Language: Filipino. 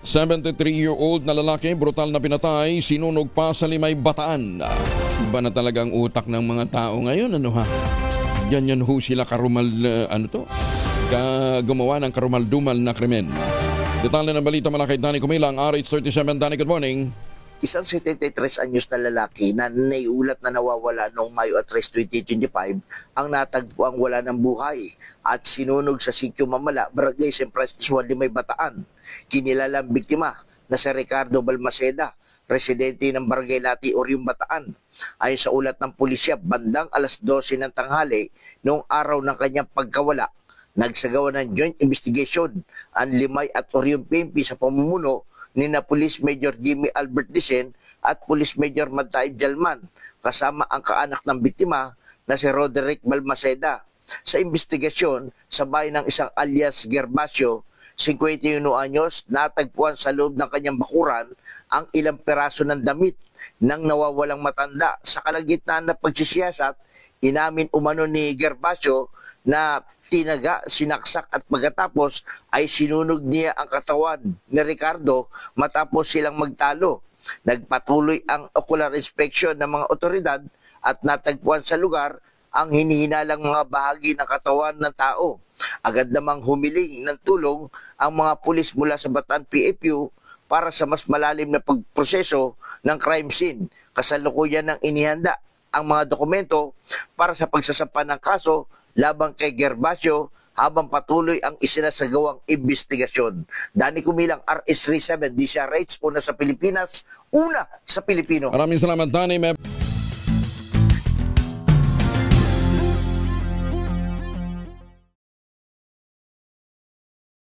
73-year-old na lalaki, brutal na pinatay, sinunog pa sa Limay, Bataan. Iba na talagang utak ng mga tao ngayon, ano ha? Ganyan ho sila karumal, gumawa ng karumal-dumal na krimen. Detalye ng balita mula kay Danny Kumilang, RH37. Danny, good morning. Isang 73 anyos na lalaki na naiulat na nawawala noong Mayo at 3, 2025 ang natagpuang wala ng buhay at sinunog sa Sitio Mamala, Barangay San Francisco, Limay, Bataan. Kinilalang biktima na si Ricardo Balmaceda, residente ng Barangay Lati, Orium, Bataan. Ayon sa ulat ng pulisya, bandang alas 12 ng tanghali noong araw ng kanyang pagkawala, nagsagawa ng joint investigation ang Limay at Orium PNP sa pamumuno ni na Police Major Jimmy Albert Dicen at Police Major Mataib Jalman, kasama ang kaanak ng biktima na si Roderick Balmaceda. Sa investigasyon, sabay ng isang alias Gervasio, 51 anyos, natagpuan sa loob ng kanyang bakuran ang ilang peraso ng damit ng nawawalang matanda. Sa kalagitnaan na pagsisiyasat, inamin umano ni Gervasio na tinaga, sinaksak at pagkatapos ay sinunog niya ang katawan ni Ricardo matapos silang magtalo. Nagpatuloy ang ocular inspection ng mga otoridad at natagpuan sa lugar ang hinihinalang mga bahagi ng katawan ng tao. Agad namang humiling ng tulong ang mga pulis mula sa Bataan PFU para sa mas malalim na pagproseso ng crime scene. Kasalukuyan ng inihanda ang mga dokumento para sa pagsasampa ng kaso labang kay Gervasio habang patuloy ang isinasagawang investigasyon. Danny Kumilang, RH37, DCRH, una sa Pilipinas, una sa Pilipino. Maraming salamat, Danny.